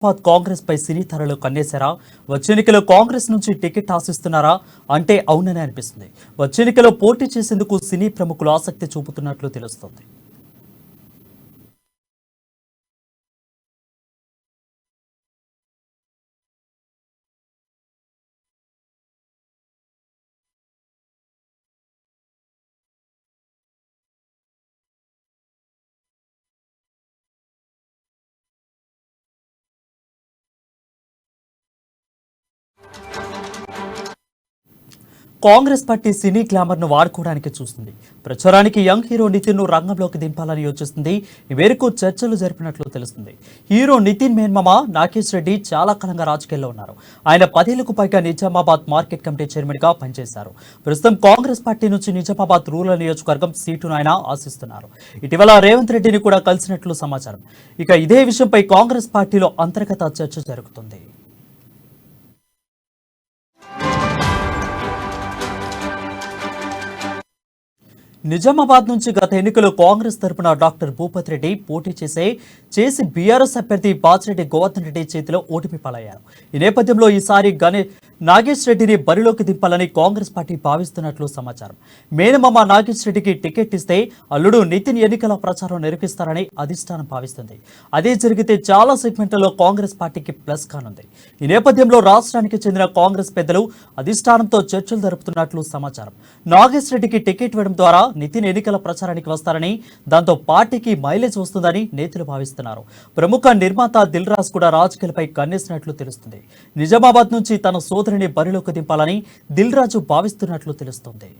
కాంగ్రెస్ పై సినీ తారలు కన్నేశారా? వచ్చే ఎన్నికలో కాంగ్రెస్ నుంచి టికెట్ ఆశిస్తున్నారా అంటే అవుననే అనిపిస్తుంది. వచ్చే ఎన్నికలో పోటీ చేసేందుకు సినీ ప్రముఖులు ఆసక్తి చూపుతున్నట్లు తెలుస్తోంది. కాంగ్రెస్ పార్టీ సినీ గ్లామర్ ను వాడుకోవడానికి చూస్తుంది. ప్రచారానికి యంగ్ హీరో నితిన్ ను రంగంలోకి దింపాలని యోచిస్తుంది. ఈ మేరకు చర్చలు జరిపినట్లు తెలుస్తుంది. హీరో నితిన్ మేనమామ నాగేష్ రెడ్డి చాలా కాలంగా రాజకీయాల్లో ఉన్నారు. ఆయన 10 ఏళ్లకు పైగా నిజామాబాద్ మార్కెట్ కమిటీ చైర్మన్ గా పనిచేశారు. ప్రస్తుతం కాంగ్రెస్ పార్టీ నుంచి నిజామాబాద్ రూరల్ నియోజకవర్గం సీటును ఆయన ఆశిస్తున్నారు. ఇటీవల రేవంత్ రెడ్డిని కూడా కలిసినట్లు సమాచారం. ఇక ఇదే విషయంపై కాంగ్రెస్ పార్టీలో అంతర్గత చర్చ జరుగుతుంది. నిజామాబాద్ నుంచి గత ఎన్నికల్లో కాంగ్రెస్ తరపున డాక్టర్ భూపతి రెడ్డి పోటీ చేసి బీఆర్ఎస్ అభ్యర్థి బాచిరెడ్డి గోవర్ధన్ రెడ్డి చేతిలో ఓటమి పాలయ్యారు. ఈ నేపథ్యంలో ఈసారి నాగేష్ రెడ్డిని బరిలోకి దింపాలని కాంగ్రెస్ పార్టీ భావిస్తున్నట్లు సమాచారం. మేనమామ నాగేష్ రెడ్డికి టికెట్ ఇస్తే అల్లుడు నితిన్ ఎన్నికల ప్రచారం నిర్వహిస్తారని అధిష్టానం భావిస్తుంది. అదే జరిగితే చాలా సెగ్మెంట్లలో కాంగ్రెస్ పార్టీకి ప్లస్ కానుంది. ఈ నేపథ్యంలో రాష్ట్రానికి చెందిన కాంగ్రెస్ పెద్దలు అధిష్టానంతో చర్చలు జరుపుతున్నట్లు సమాచారం. నాగేష్ రెడ్డికి టికెట్ ఇవ్వడం ద్వారా నితిన్ ఎన్నికల ప్రచారానికి వస్తారని, దాంతో పార్టీకి మైలేజ్ వస్తుందని నేతలు భావిస్తున్నారు. ప్రముఖ నిర్మాత దిల్ రాజు కూడా రాజకీయాలపై కన్నేసినట్లు తెలుస్తుంది. నిజామాబాద్ నుంచి తన సోదరుని బరిలోకి దింపాలని దిల్ రాజు భావిస్తున్నట్లు తెలుస్తోంది.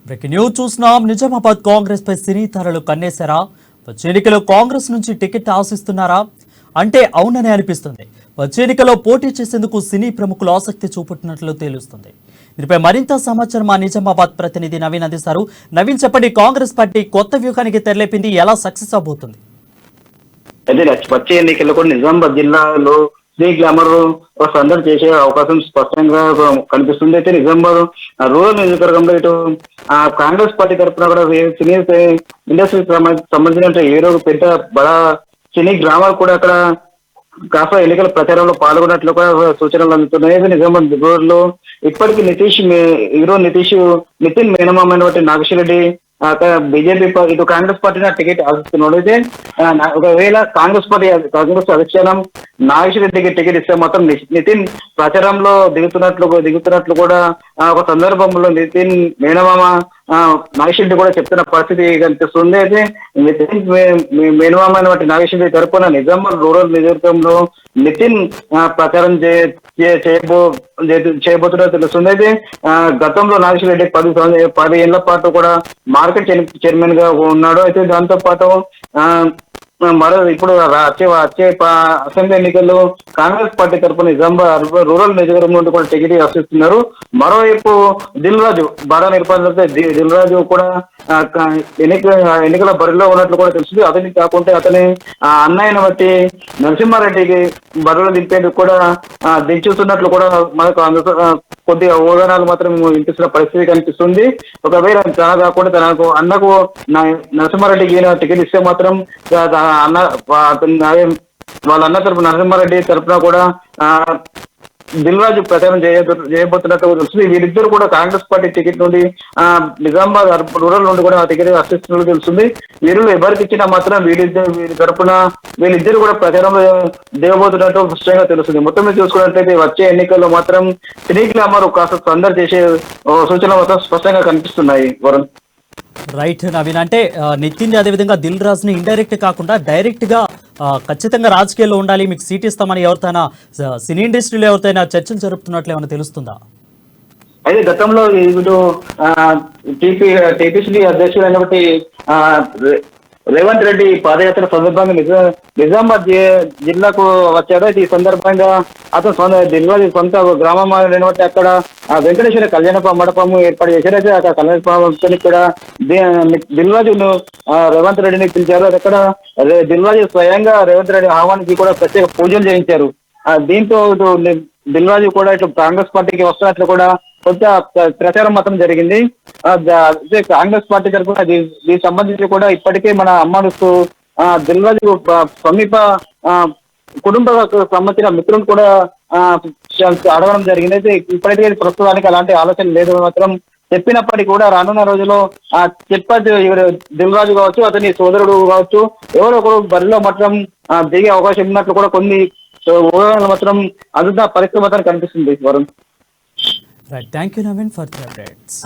బ్రేకింగ్ న్యూస్ చూస్తున్నాం. నిజామాబాద్ కాంగ్రెస్ పై సినీ తారలు కన్నేశారా? వచ్చే ఎన్నికలో కాంగ్రెస్ నుంచి టికెట్ ఆశిస్తున్నారా అంటే అవుననే అనిపిస్తుంది. వచ్చే ఎన్నికలో పోటీ చేసేందుకు సినీ ప్రముఖులు ఆసక్తి చూపుతున్నట్లు తెలుస్తుంది. దీనిపై మరింత సమాచారం మా నిజామాబాద్ ప్రతినిధి నవీన్ అందిస్తారు. నవీన్, చెప్పండి, కాంగ్రెస్ పార్టీ కొత్త వ్యూహానికి తెరలేపింది, ఎలా సక్సెస్ అవబోతుంది? వచ్చే ఎన్నికల్లో కూడా నిజామాబాద్ జిల్లాలో సినీ గ్లామర్ సందడి చేసే అవకాశం స్పష్టంగా కనిపిస్తుంది. అయితే నిజామాబాద్ రూరల్ నియోజకవర్గంలో ఇటు కాంగ్రెస్ పార్టీ తరఫున కూడా సినీ ఇండస్ట్రీకి సంబంధించిన హీరో పెద్ద బడా సినీ గ్లామర్ కూడా అక్కడ కాస్త ఎన్నికల ప్రచారంలో పాల్గొన్నట్లు కూడా సూచనలు అందుతున్నాయి. నిజామాబాద్ రూరల్ లో ఇప్పటికీ నితిన్ మేనమామైనటువంటి నాగేష్ రెడ్డి బీజేపీ ఇటు కాంగ్రెస్ పార్టీని టికెట్ ఆశిస్తున్నాడు. అయితే ఒకవేళ కాంగ్రెస్ అధిష్టానం నాగేష్ రెడ్డికి టికెట్ ఇస్తే మాత్రం నితిన్ ప్రచారంలో దిగుతున్నట్లు కూడా ఒక సందర్భంలో నితిన్ మేనమామ నాగేష్ రెడ్డి కూడా చెప్తున్న పరిస్థితి కనిపిస్తుంది. అయితే నితిన్ మేనమామ అయినటువంటి నాగేష్ రెడ్డి తరపున నిజామాబాద్ రూరల్ నియోజకవర్గంలో నితిన్ ప్రచారం చేయబోతున్నట్టు తెలుస్తుంది. అయితే గతంలో నాగేష్ రెడ్డి 10 ఏళ్ల పాటు కూడా మార్కెట్ చైర్మన్ గా ఉన్నాడు. అయితే దాంతో పాటు ఇప్పుడు వచ్చే అసెంబ్లీ ఎన్నికల్లో కాంగ్రెస్ పార్టీ తరఫున నిజామాబాద్ రూరల్ నియోజకవర్గం నుండి కూడా టికెట్ ఆశిస్తున్నారు. మరోవైపు దిల్ రాజు బడా నిర్మాత దిల్ రాజు కూడా ఎన్నికల బరిలో ఉన్నట్లు కూడా తెలుస్తుంది. అతనికి కాకుంటే అతని అన్నయ్యను బట్టి నరసింహారెడ్డికి బరిలో దింపేందుకు కూడా దించుతున్నట్లు కూడా మనకు కొద్దిగా ఊహాగానాలు మాత్రం వినిపిస్తున్న పరిస్థితి కనిపిస్తుంది. ఒకవేళ తన కాకుండా తనకు అన్నకు నరసింహారెడ్డికి టికెట్ ఇస్తే మాత్రం వాళ్ళ అన్న తరపున నరసింహారెడ్డి తరపున కూడా దిల్ రాజు ప్రచారం చేయబోతున్నట్టు తెలుస్తుంది. వీరిద్దరు కూడా కాంగ్రెస్ పార్టీ టికెట్ నుండి నిజామాబాద్ రూరల్ నుండి కూడా టికెట్ ఆశిస్తున్నట్టు తెలుస్తుంది. వీరిలో ఎవరికి ఇచ్చినా మాత్రం వీళ్ళిద్దరు కూడా ప్రచారంలో దిగబోతున్నట్టు స్పష్టంగా తెలుస్తుంది. మొత్తం మీద చూసుకున్నట్లయితే వచ్చే ఎన్నికల్లో మాత్రం సినీ గ్లామర్ కాస్త సందడి చేసే సూచనలు మాత్రం స్పష్టంగా కనిపిస్తున్నాయి. వరుణ్, రైట్ నవీన్, అంటే నితిన్ అదేవిధంగా దిల్ రాజుని ఇండైరెక్ట్ కాకుండా డైరెక్ట్ గా ఖచ్చితంగా రాజకీయాల్లో ఉండాలి, మీకు సీట్ ఇస్తామని ఎవరితోనైనా సినీ ఇండస్ట్రీలో ఎవరితోనైనా చర్చలు జరుపుతున్నట్లు ఏమైనా తెలుస్తుందా? అయితే గతంలో ఇటు టీపీసీ అధ్యక్షుడు అయినటువంటి రేవంత్ రెడ్డి పాదయాత్ర సందర్భంగా నిజామాబాద్ జిల్లాకు వచ్చారు. అయితే ఈ సందర్భంగా అతను దిల్వాజీ సొంత గ్రామం అయినటువంటి అక్కడ వెంకటేశ్వర కళ్యాణ మండపం ఏర్పాటు చేశారు. అయితే అక్కడ కళ్యాణ మండపానికి కూడా దిల్వాజును రేవంత్ రెడ్డిని పిలిచారు. అది అక్కడ దిల్వాజీ స్వయంగా రేవంత్ రెడ్డి ఆహ్వానికి కూడా ప్రత్యేక పూజలు చేయించారు. దీంతో దిల్వాజీ కూడా ఇటు కాంగ్రెస్ పార్టీకి వస్తున్నట్లు కూడా కొంత ప్రచారం మాత్రం జరిగింది. కాంగ్రెస్ పార్టీ తరఫున దీనికి సంబంధించి కూడా ఇప్పటికే మన అమ్మానుస్తూ దిల్వాజీ సమీప కుటుంబ సంబంధించిన మిత్రులు కూడా అడగడం జరిగింది. అయితే ఇప్పటికే ప్రస్తుతానికి అలాంటి ఆలోచన లేదు మాత్రం చెప్పినప్పటికీ కూడా రానున్న రోజుల్లో చెప్పదు దిల్రాజు కావచ్చు, అతని సోదరుడు కావచ్చు, ఎవరో ఒకరు బరిలో మాత్రం దిగే అవకాశం ఉన్నట్లు కూడా కొన్ని ఊహలు మాత్రం అందుతున్న పరిస్థితి మాత్రం కనిపిస్తుంది Varun. Right, thank you Naveen for the updates.